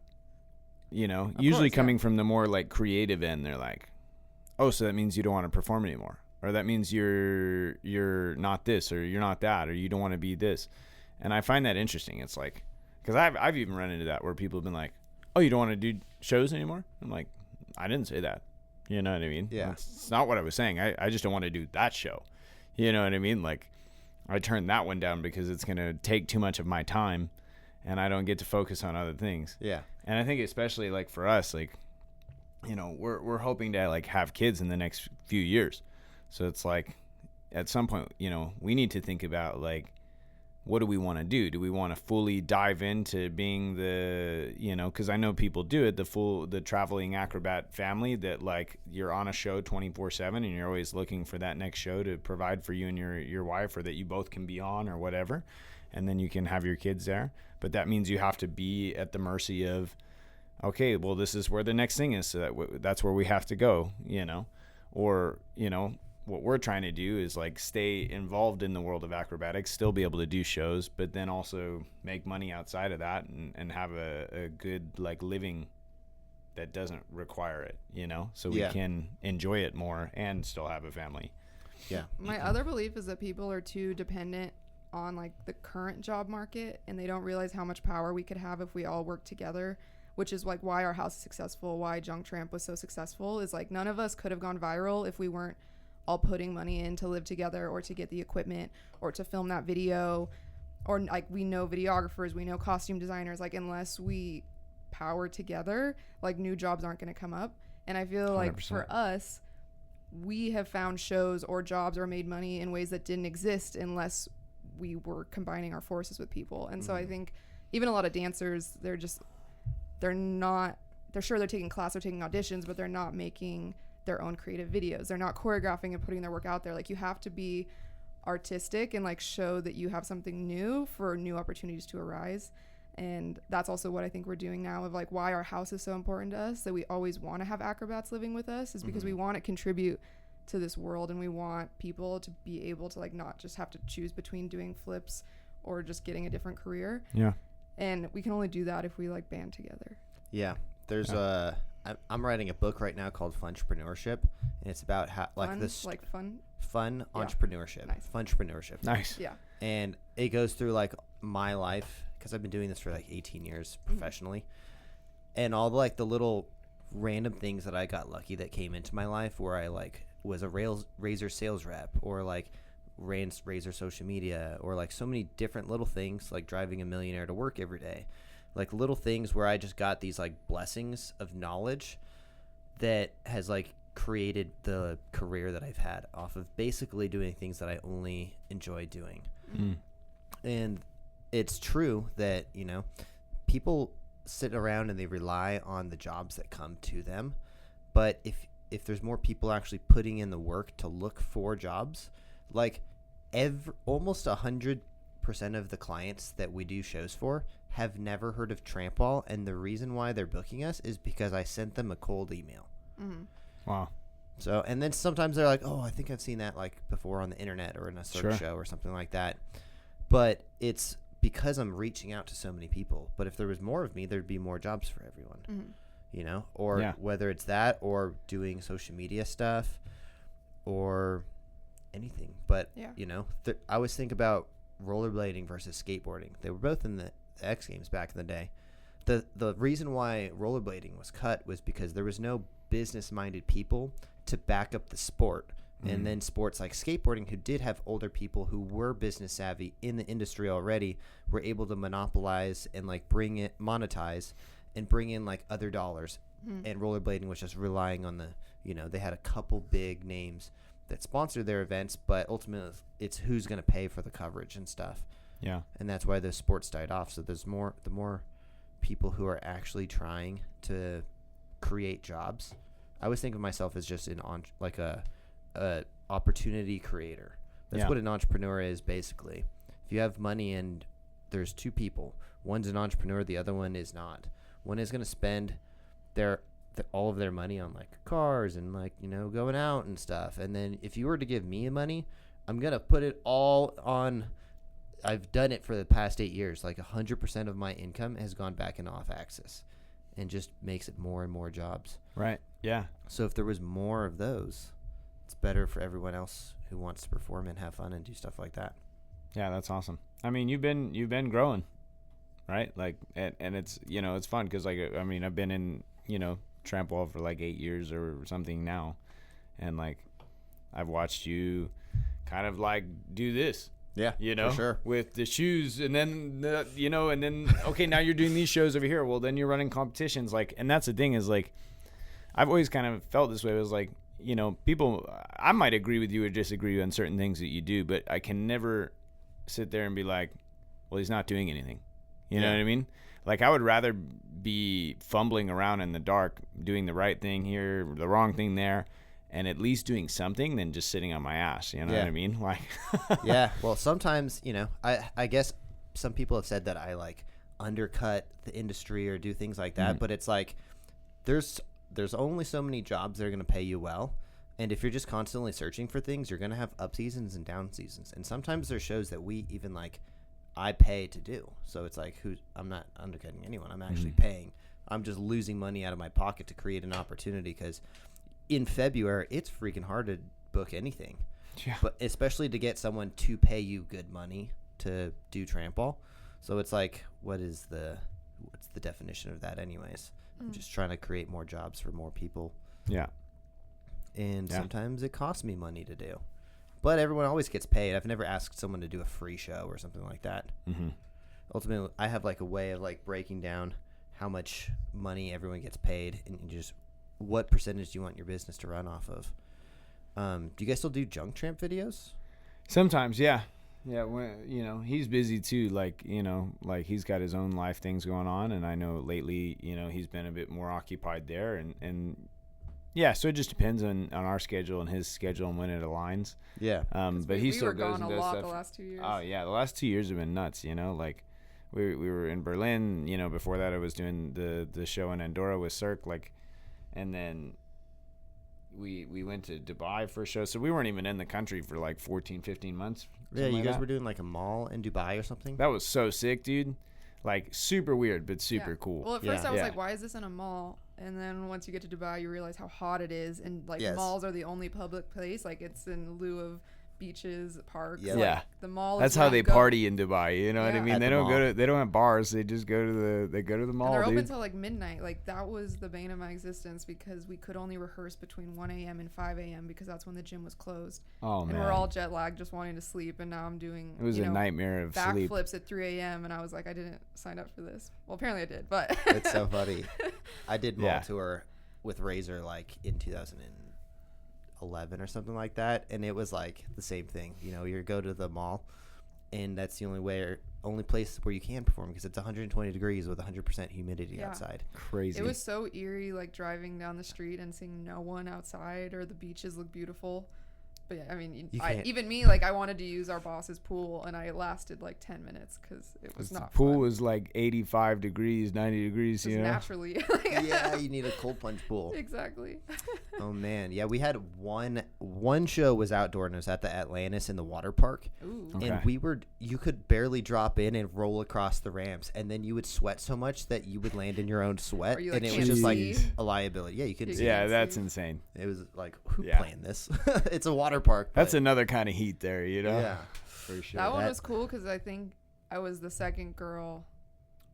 You know, of usually course, coming from the more like creative end, they're like, oh, so that means you don't want to perform anymore, or that means you're not this, or you're not that, or you don't want to be this. And I find that interesting. It's like, because I've even run into that where people have been like, oh, you don't want to do shows anymore? I'm like, I didn't say that. You know what I mean? Yeah. It's not what I was saying. I just don't want to do that show. You know what I mean? Like, I turned that one down because it's going to take too much of my time and I don't get to focus on other things. Yeah. And I think especially like for us, like, you know, we're hoping to like have kids in the next few years. So it's like at some point, you know, we need to think about like, what do we want to do? Do we want to fully dive into being the, you know, because I know people do it, the traveling acrobat family that like you're on a show 24/7 and you're always looking for that next show to provide for you and your wife, or that you both can be on or whatever. And then you can have your kids there. But that means you have to be at the mercy of, okay, well, this is where the next thing is. So that's where we have to go, you know, or, you know, what we're trying to do is like stay involved in the world of acrobatics, still be able to do shows, but then also make money outside of that and have a good like living that doesn't require it, you know, so we can enjoy it more and still have a family. Yeah. My other belief is that people are too dependent on like the current job market, and they don't realize how much power we could have if we all work together, which is like why our house is successful, why Junktramp was so successful, is like none of us could have gone viral if we weren't all putting money in to live together or to get the equipment or to film that video, or like we know videographers, we know costume designers, like unless we power together, like new jobs aren't going to come up. And I feel like 100%. for us, we have found shows or jobs or made money in ways that didn't exist unless we were combining our forces with people. And so I think even a lot of dancers, they're sure they're taking class or taking auditions, but they're not making their own creative videos. They're not choreographing and putting their work out there. Like, you have to be artistic and like show that you have something new for new opportunities to arise. And that's also what I think we're doing now, of like why our house is so important to us, that we always want to have acrobats living with us, is because we want to contribute to this world, and we want people to be able to like not just have to choose between doing flips or just getting a different career. Yeah. And we can only do that if we like band together. Yeah. There's I'm writing a book right now called Funpreneurship, and it's about how fun entrepreneurship. Nice. Funpreneurship. Nice. Yeah. And it goes through like my life, because I've been doing this for like 18 years professionally, and all the like the little random things that I got lucky that came into my life, where I like was a Razor sales rep, or like ran Razor social media, or like so many different little things, like driving a millionaire to work every day, like little things where I just got these like blessings of knowledge that has like created the career that I've had off of basically doing things that I only enjoy doing. And it's true that, you know, people sit around and they rely on the jobs that come to them. But if there's more people actually putting in the work to look for jobs, like almost 100% of the clients that we do shows for have never heard of Trampwall, and the reason why they're booking us is because I sent them a cold email. Wow. So, and then sometimes they're like, oh, I think I've seen that like before on the internet or in a search show or something like that. But it's because I'm reaching out to so many people. But if there was more of me, there'd be more jobs for everyone, you know, or whether it's that or doing social media stuff or anything. But, you know, I always think about rollerblading versus skateboarding. They were both in the X Games back in the day. The reason why rollerblading was cut was because there was no business-minded people to back up the sport. And then sports like skateboarding, who did have older people who were business savvy in the industry already, were able to monopolize and like monetize and bring in like other dollars. And rollerblading was just relying on the, you know, they had a couple big names that sponsored their events, but ultimately it's who's going to pay for the coverage and stuff. Yeah. And that's why those sports died off. So the more people who are actually trying to create jobs. I always think of myself as just a opportunity creator. That's what an entrepreneur is, basically. If you have money and there's two people, one's an entrepreneur, the other one is not. One is going to spend all of their money on like cars and like, you know, going out and stuff. And then if you were to give me money, I'm going to put it all on. I've done it for the past 8 years. Like 100% of my income has gone back into off-axis, and just makes it more and more jobs. Right. Yeah. So if there was more of those, it's better for everyone else who wants to perform and have fun and do stuff like that. Yeah, that's awesome. I mean, you've been growing, right? Like, and it's, you know, it's fun because like, I mean, I've been in, you know, Trampwall for like 8 years or something now, and like, I've watched you kind of like do this. Yeah, you know, for sure. With the shoes, and then you know, and then okay, now you're doing these shows over here. Well, then you're running competitions, like, and that's the thing is like, I've always kind of felt this way. It was like, you know, people, I might agree with you or disagree on certain things that you do, but I can never sit there and be like, well, he's not doing anything. You know what I mean? Like, I would rather be fumbling around in the dark, doing the right thing here, the wrong thing there, and at least doing something than just sitting on my ass. You know what I mean? Like, yeah. Well, sometimes, you know, I guess some people have said that I like undercut the industry or do things like that, but it's like, there's only so many jobs that are going to pay you well. And if you're just constantly searching for things, you're going to have up seasons and down seasons. And sometimes there's shows that we even like, I pay to do. So it's like, I'm not undercutting anyone. I'm actually paying. I'm just losing money out of my pocket to create an opportunity, because in February, it's freaking hard to book anything. Yeah. But especially to get someone to pay you good money to do Trampwall. So it's like, what's the definition of that anyways? I'm just trying to create more jobs for more people. Yeah. And sometimes it costs me money to do. But everyone always gets paid. I've never asked someone to do a free show or something like that. Ultimately, I have like a way of like breaking down how much money everyone gets paid, and just what percentage do you want your business to run off of? Do you guys still do Junktramp videos? Sometimes, yeah. Yeah, when, he's busy too. Like, he's got his own life things going on, and I know lately, he's been a bit more occupied there, and yeah, so it just depends on our schedule and his schedule and when it aligns. Yeah. But he still goes and does stuff. We were gone a lot the last 2 years. Oh yeah, the last 2 years have been nuts. Like we were in Berlin. Before that I was doing the show in Andorra with Cirque. And then we went to Dubai for a show, so we weren't even in the country for like 14, 15 months. Yeah, you guys were doing like a mall in Dubai or something? That was so sick, dude. Like super weird, but super cool. Well, at first I was like, why is this in a mall? And then once you get to Dubai, you realize how hot it is. And like malls are the only public place. Like it's in lieu of beaches, parks. Yeah. Like, the mall. That's how they party in Dubai. You know what I mean? They don't they don't have bars. They just go to the mall. And they're open dude. till like midnight. Like that was the bane of my existence because we could only rehearse between 1 a.m. and 5 a.m. because that's when the gym was closed. Oh man. And we're all jet lagged, just wanting to sleep. And now I'm doing. It was a nightmare of sleep. Backflips at 3 a.m. And I was like, I didn't sign up for this. Well, apparently I did, but. It's so funny. I did mall tour with Razor like in 2011 or something like that, and it was like the same thing. You go to the mall, and that's the only place where you can perform because it's 120 degrees with 100% humidity outside. Crazy. It was so eerie, like driving down the street and seeing no one outside, or the beaches look beautiful. But yeah, I mean, even me, like I wanted to use our boss's pool, and I lasted like 10 minutes because it was not. The pool fun. was like 85 degrees, 90 degrees. Just naturally. Yeah, you need a cold plunge pool. Exactly. Oh man, yeah, we had one show was outdoor, and it was at the Atlantis in the water park. Ooh. Okay. And you could barely drop in and roll across the ramps, and then you would sweat so much that you would land in your own sweat, and it was just like a liability. Yeah, you couldn't see. Yeah, that's insane. It was like, who planned this? It's a water park. That's another kind of heat there, Yeah, for sure. That one was cool because I think I was the second girl,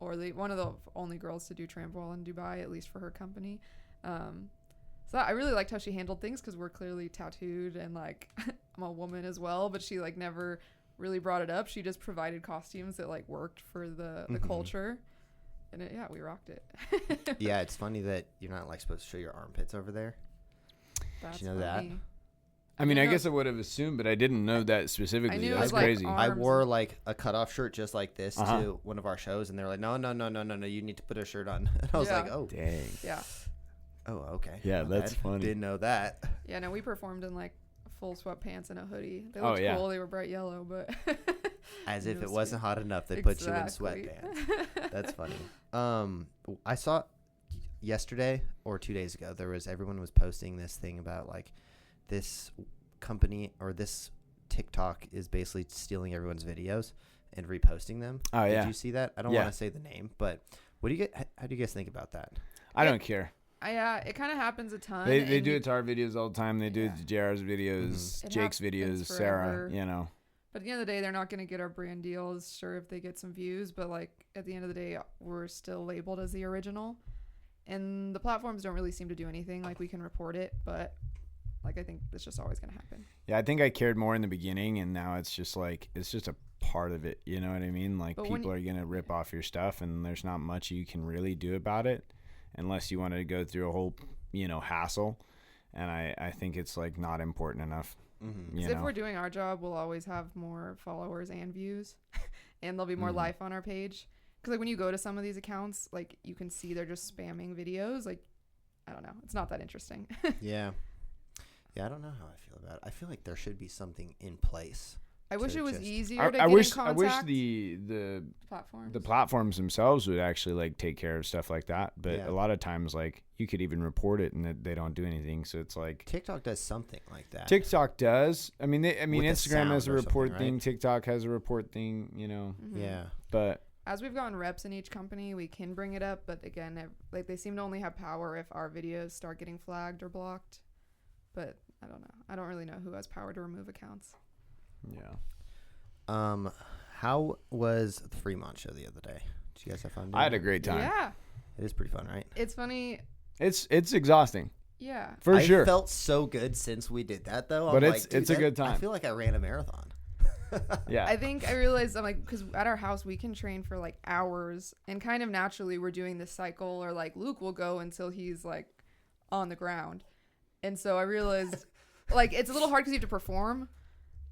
or one of the only girls to do Trampwall in Dubai, at least for her company. So I really liked how she handled things because we're clearly tattooed and like I'm a woman as well, but she like never really brought it up. She just provided costumes that like worked for the culture, and we rocked it. Yeah, it's funny that you're not like supposed to show your armpits over there. That's Did you know that? I mean, I guess I would have assumed, but I didn't know that specifically. I knew That's it was crazy. like I wore like a cutoff shirt just like this to one of our shows, and they were like, no, you need to put a shirt on. And I was like, oh. Dang. Yeah. Oh, okay. Yeah, that's funny. Didn't know that. Yeah, no, we performed in like full sweatpants and a hoodie. They looked cool. They were bright yellow, but as if it wasn't hot enough, they put you in sweatpants. That's funny. I saw yesterday or 2 days ago, everyone was posting this thing about like this company or this TikTok is basically stealing everyone's videos and reposting them. Oh yeah. Did you see that? I don't want to say the name, but how do you guys think about that? I don't care. Yeah, it kind of happens a ton. They do it to our videos all the time. They do it to JR's videos, Jake's videos, Sarah, But at the end of the day, they're not going to get our brand deals. Sure, if they get some views, but like at the end of the day, we're still labeled as the original. And the platforms don't really seem to do anything. Like we can report it, but like I think it's just always going to happen. Yeah, I think I cared more in the beginning, and now it's just like it's just a part of it. You know what I mean? Like people are going to rip off your stuff, and there's not much you can really do about it. Unless you want to go through a whole, hassle. And I think it's like not important enough. Because if we're doing our job, we'll always have more followers and views. And there'll be more life on our page. Because like when you go to some of these accounts, like you can see they're just spamming videos. Like, I don't know. It's not that interesting. Yeah. Yeah, I don't know how I feel about it. I feel like there should be something in place. I wish it was easier to get in contact. I wish the platforms themselves would actually like take care of stuff like that. But a lot of times, like you could even report it and they don't do anything. So it's like TikTok does something like that. TikTok does. I mean, Instagram has a report thing. Right? TikTok has a report thing. Yeah. But as we've gotten reps in each company, we can bring it up. But again, like they seem to only have power if our videos start getting flagged or blocked. But I don't know. I don't really know who has power to remove accounts. Yeah. How was the Fremont show the other day? Did you guys have fun? I had a great time. Yeah. It is pretty fun, right? It's funny. It's exhausting. Yeah. For sure. I felt so good since we did that though. But it's a good time. I feel like I ran a marathon. Yeah. I think I realized I'm like, because at our house we can train for like hours, and kind of naturally we're doing this cycle, or like Luke will go until he's like on the ground. And so I realized, like, it's a little hard because you have to perform.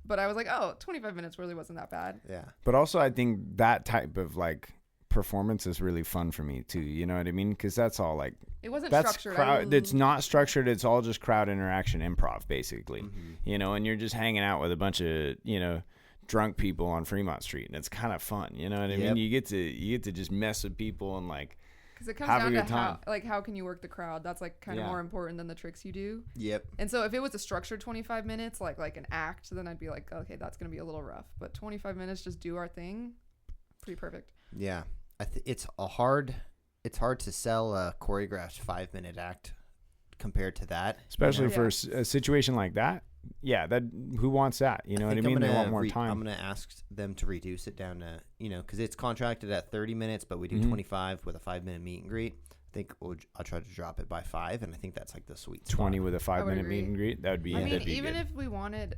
But I was like, 25 minutes really wasn't that bad. Yeah. But also, I think that type of, like, performance is really fun for me, too. You know what I mean? Because that's all, like... It wasn't that's structured. It's not structured. It's all just crowd interaction improv, basically. Mm-hmm. You know, and you're just hanging out with a bunch of, you know, drunk people on Fremont Street. And it's kind of fun. You know what I mean? You get to just mess with people and, like... Because it comes down to how can you work the crowd? That's like kind of more important than the tricks you do. Yep. And so if it was a structured 25 minutes, like an act, then I'd be like, okay, that's gonna be a little rough. But 25 minutes, just do our thing, pretty perfect. Yeah, it's hard to sell a choreographed 5-minute act compared to that, especially for a situation like that. Yeah, that who wants that? You know what I mean? They want more time. I'm going to ask them to reduce it down to, you know, because it's contracted at 30 minutes, but we do 25 with a 5-minute meet and greet. I think I'll try to drop it by 5, and I think that's like the sweet spot. 20 with a 5-minute meet and greet. That would be. I mean, even if we wanted,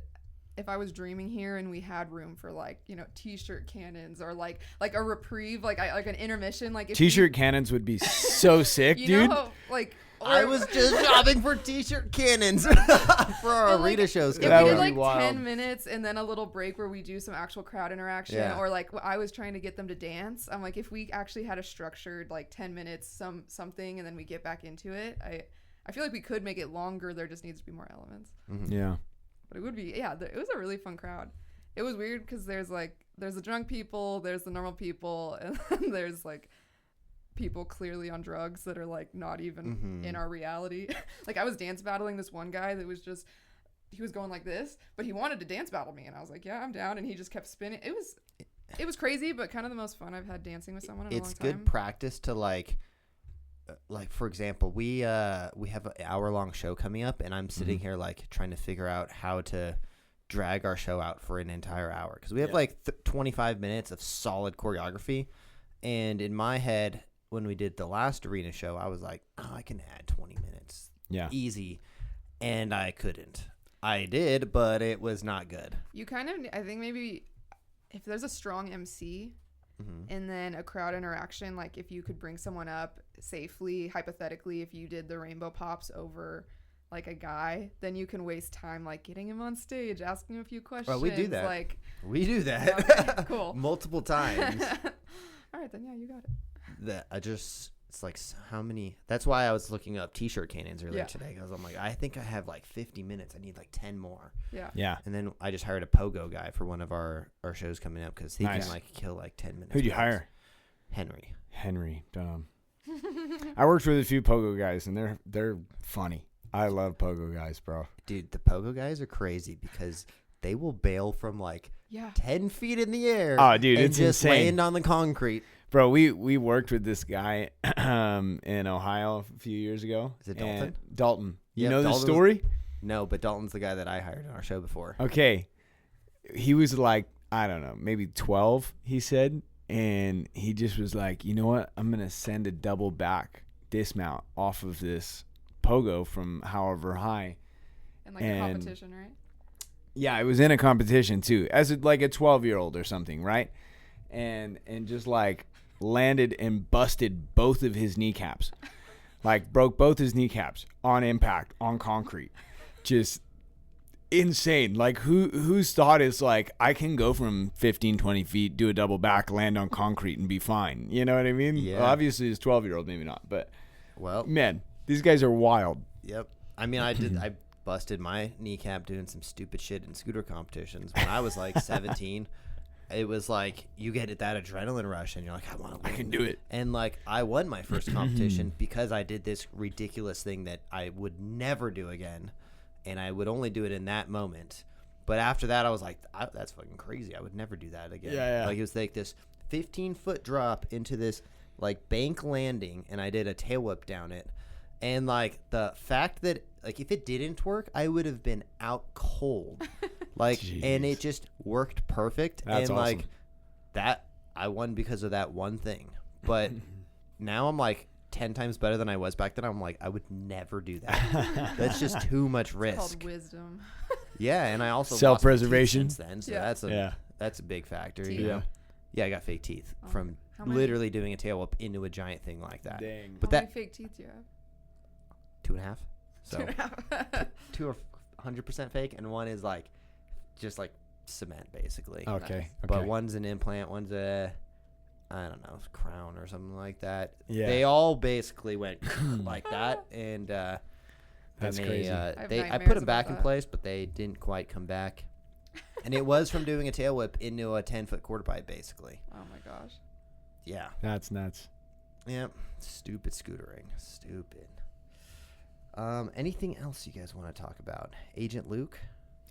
if I was dreaming here and we had room for like, you know, t-shirt cannons or like a reprieve, like an intermission, like if t-shirt cannons would be so sick, you dude. Know, like. I was just shopping for t-shirt cannons for our arena shows. If we did like 10 minutes and then a little break where we do some actual crowd interaction, or like I was trying to get them to dance. I'm like, if we actually had a structured like 10 minutes something and then we get back into it, I feel like we could make it longer. There just needs to be more elements. Mm-hmm. Yeah. But it would be, it was a really fun crowd. It was weird because there's the drunk people, there's the normal people, and then there's like people clearly on drugs that are like not even in our reality. Like I was dance battling this one guy that was just, he was going like this, but he wanted to dance battle me, and I was like, yeah, I'm down, and he just kept spinning. It was crazy, but kind of the most fun I've had dancing with someone in a long time. It's good practice to like for example, we have an hour-long show coming up, and I'm sitting here like trying to figure out how to drag our show out for an entire hour because we have like 25 minutes of solid choreography, and in my head, when we did the last arena show, I was like, I can add 20 minutes. Yeah. Easy. And I couldn't. I did, but it was not good. You kind of, I think maybe if there's a strong MC and then a crowd interaction, like if you could bring someone up safely, hypothetically, if you did the rainbow pops over like a guy, then you can waste time like getting him on stage, asking him a few questions. Well, we do that. Like, we do that. Okay, cool. Multiple times. All right, then, yeah, you got it. It's like how many, that's why I was looking up t-shirt cannons earlier today, because I'm like, I think I have like 50 minutes, I need like 10 more. Yeah. And then I just hired a pogo guy for one of our shows coming up because he can like kill like 10 minutes. Who'd you hire? Henry. Dumb. I worked with a few pogo guys, and they're funny. I love pogo guys, bro. Dude, the pogo guys are crazy because they will bail from like 10 feet in the air. Oh, dude, and it's just insane. land on the concrete. Bro, we worked with this guy in Ohio a few years ago. Is it Dalton? Dalton. You know the story? No, but Dalton's the guy that I hired on our show before. Okay. He was like, I don't know, maybe 12, he said. And he just was like, you know what? I'm going to send a double back dismount off of this pogo from however high. In like a competition, right? Yeah, it was in a competition too. As like a 12-year-old or something, right? And just like landed and busted both of his kneecaps. Like broke both his kneecaps on impact on concrete. Just insane. Like whose thought is like, I can go from 15, 20 feet, do a double back, land on concrete and be fine. You know what I mean? Yeah. Well, obviously his 12-year-old, maybe not, but well, man, these guys are wild. Yep. I mean, I busted my kneecap doing some stupid shit in scooter competitions when I was like 17. It was like you get that adrenaline rush and you're like, I can do it. And like I won my first competition because I did this ridiculous thing that I would never do again, and I would only do it in that moment. But after that, I was like, that's fucking crazy. I would never do that again. Yeah. Like it was like this 15-foot drop into this like bank landing, and I did a tail whip down it. And like the fact that like if it didn't work, I would have been out cold. Like, jeez. And it just worked perfect. That's and awesome. Like that, I won because of that one thing. But now I'm like 10 times better than I was back then. I'm like, I would never do that. That's just too much risk. It's called wisdom. Yeah, and I also self-preservation lost my teeth since then, so that's a big factor. Teeth. You know? Yeah, I got fake teeth from literally doing a tail whip into a giant thing like that. Dang. But How many fake teeth do you have? 2.5. So 2 are 100% fake, and one is like just like cement basically. Okay. Nice. But one's an implant, one's a, I don't know, crown or something like that. Yeah. They all basically went like that, and that's crazy. I put them back in place, but they didn't quite come back. And it was from doing a tail whip into a 10-foot quarter pipe, basically. Oh my gosh. Yeah. That's nuts. Yep. Stupid scootering. Stupid. Anything else you guys want to talk about? Agent Luke?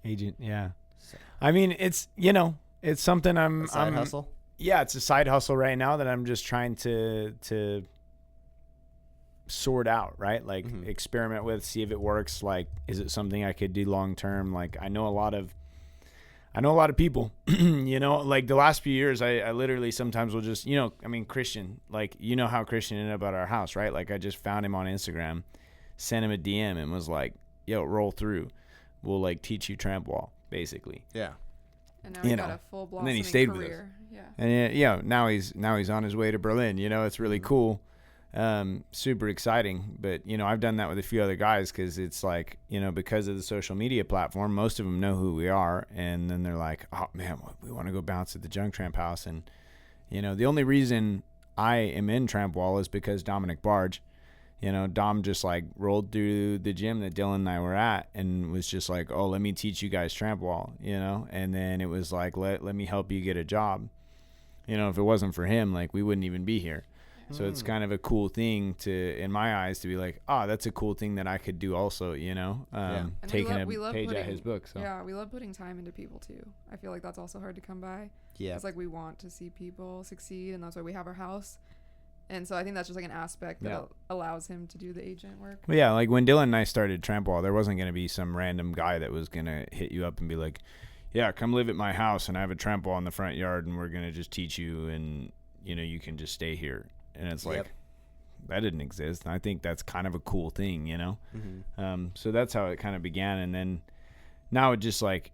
Yeah. So, I mean, it's, it's something I'm side hustle? Yeah, it's a side hustle right now that I'm just trying to sort out, right? Like experiment with, see if it works. Like, is it something I could do long term? Like, I know a lot of people, like the last few years, I literally sometimes will just, Christian, like, how Christian ended up at our house, right? Like, I just found him on Instagram, sent him a DM and was like, yo, roll through. We'll like teach you Trampwall, basically. Yeah. And now he got a full blossoming and then he stayed career. with us. Yeah. And now he's on his way to Berlin. It's really cool. Super exciting. But, I've done that with a few other guys because it's like, because of the social media platform, most of them know who we are. And then they're like, oh, man, we want to go bounce at the Junktramp house. And, the only reason I am in Trampwall is because Dominic Barge, Dom just like rolled through the gym that Dylan and I were at and was just like, oh, let me teach you guys Trampwall, and then it was like, let me help you get a job. If it wasn't for him, like we wouldn't even be here. So it's kind of a cool thing to, in my eyes, to be like, oh, that's a cool thing that I could do also, taking a page out of his book. So. Yeah, we love putting time into people too. I feel like that's also hard to come by. Yeah. It's like we want to see people succeed, and that's why we have our house. And so I think that's just like an aspect that allows him to do the agent work. Well, yeah, like when Dylan and I started Trampwall, there wasn't going to be some random guy that was going to hit you up and be like, yeah, come live at my house and I have a Trampwall in the front yard and we're going to just teach you and, you can just stay here. And it's like, that didn't exist. And I think that's kind of a cool thing, So that's how it kind of began. And then now it just like,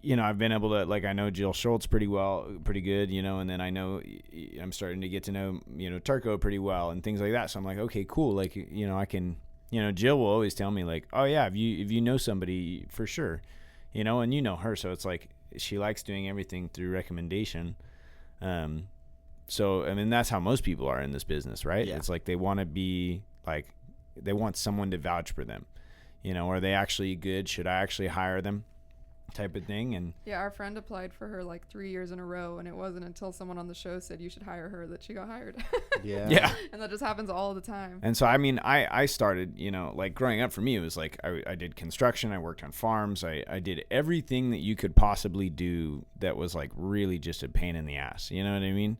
I've been able to, like, I know Jill Schultz pretty good, and then I know I'm starting to get to know, Turco pretty well and things like that. So I'm like, okay, cool. Like, I can, Jill will always tell me like, oh yeah, if you know somebody for sure, and her. So it's like, she likes doing everything through recommendation. So, I mean, that's how most people are in this business, right? Yeah. It's like, they want to be like, they want someone to vouch for them, are they actually good? Should I actually hire them? Type of thing. And yeah, our friend applied for her like 3 years in a row, and it wasn't until someone on the show said you should hire her that she got hired. Yeah. And that just happens all the time. And so I mean, I started, like growing up for me, it was like I did construction, I worked on farms, I did everything that you could possibly do that was like really just a pain in the ass, you know what I mean?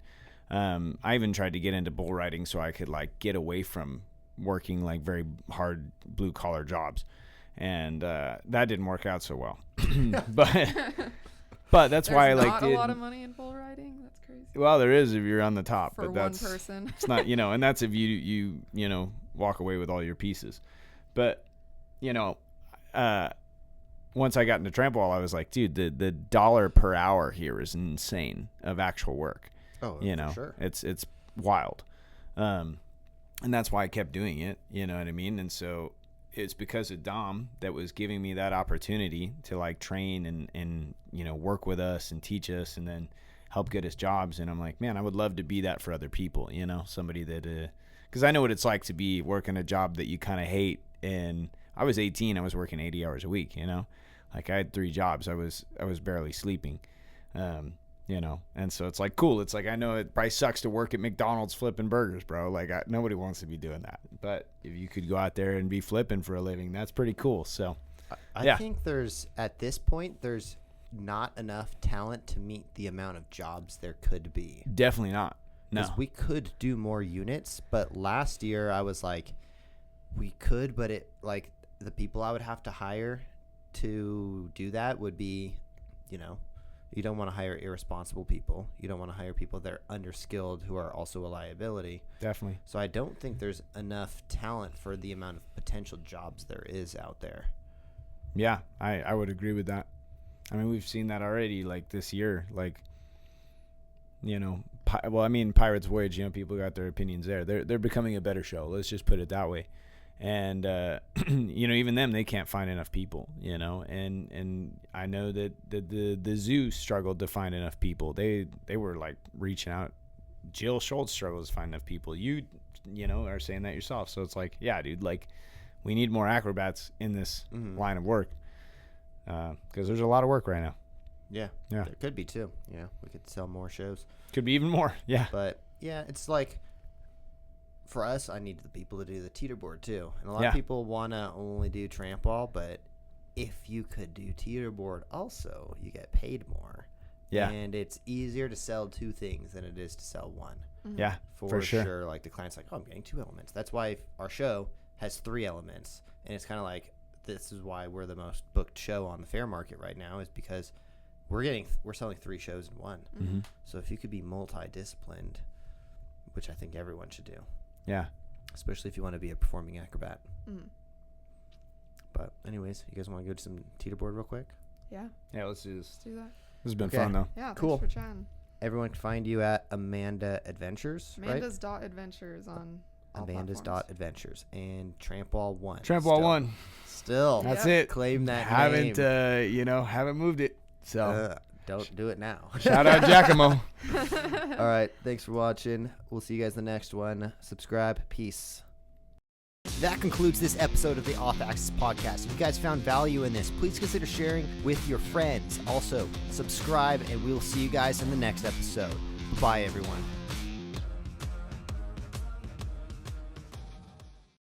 I even tried to get into bull riding so I could like get away from working like very hard blue collar jobs. And that didn't work out so well. but that's why I like did. There's not a lot of money in bull riding. That's crazy. Well, there is if you're on the top, for but that's one person. It's not, and that's if you walk away with all your pieces. But once I got into Trampwall, I was like, dude, the dollar per hour here is insane of actual work. Oh, for sure. It's wild. And that's why I kept doing it. You know what I mean? And so it's because of Dom that was giving me that opportunity to like train and work with us and teach us and then help get us jobs. And I'm like, man, I would love to be that for other people, somebody that, because I know what it's like to be working a job that you kind of hate. And I was 18, I was working 80 hours a week, like I had 3 jobs. I was barely sleeping. And so it's like, cool. It's like, I know it probably sucks to work at McDonald's flipping burgers, bro. Like nobody wants to be doing that, but if you could go out there and be flipping for a living, that's pretty cool. So I think at this point, there's not enough talent to meet the amount of jobs there could be. Definitely not. No, because we could do more units, but last year I was like, we could, but it like the people I would have to hire to do that would be, you don't want to hire irresponsible people. You don't want to hire people that are underskilled who are also a liability. Definitely. So I don't think there's enough talent for the amount of potential jobs there is out there. Yeah, I would agree with that. I mean, we've seen that already, like this year. Like, Pirates Voyage, people got their opinions there. They're becoming a better show. Let's just put it that way. And even them, they can't find enough people, and I know that the zoo struggled to find enough people. They were like reaching out. Jill Schultz struggles to find enough people. You are saying that yourself. So it's like, yeah, dude, like we need more acrobats in this line of work, because there's a lot of work right now. Yeah, there could be too. We could sell more shows. Could be even more. Yeah, but yeah, it's like, for us, I need the people to do the teeter board too. And a lot of people want to only do Trampwall, but if you could do teeter board also, you get paid more. Yeah. And it's easier to sell 2 things than it is to sell 1. Mm-hmm. Yeah, for sure. Like the client's like, oh, I'm getting 2 elements. That's why our show has 3 elements. And it's kind of like, this is why we're the most booked show on the fair market right now, is because we're selling 3 shows in 1. Mm-hmm. So if you could be multidisciplined, which I think everyone should do. Yeah. Especially if you want to be a performing acrobat. Mm. But anyways, you guys want to go to some teeter board real quick? Yeah. Yeah, let's do this. Let's do that. This has been fun, though. Yeah, cool. Thanks for chatting. Everyone can find you at Amanda Adventures, Amanda's right? Adventures on Amanda's Adventures and Trampwall 1. Trampwall 1. Still. That's it. Claim that haven't, name. Haven't moved it. So don't do it now. Shout out Giacomo. All right. Thanks for watching. We'll see you guys in the next one. Subscribe. Peace. That concludes this episode of the Off Axis Podcast. If you guys found value in this, please consider sharing with your friends. Also, subscribe, and we'll see you guys in the next episode. Bye, everyone.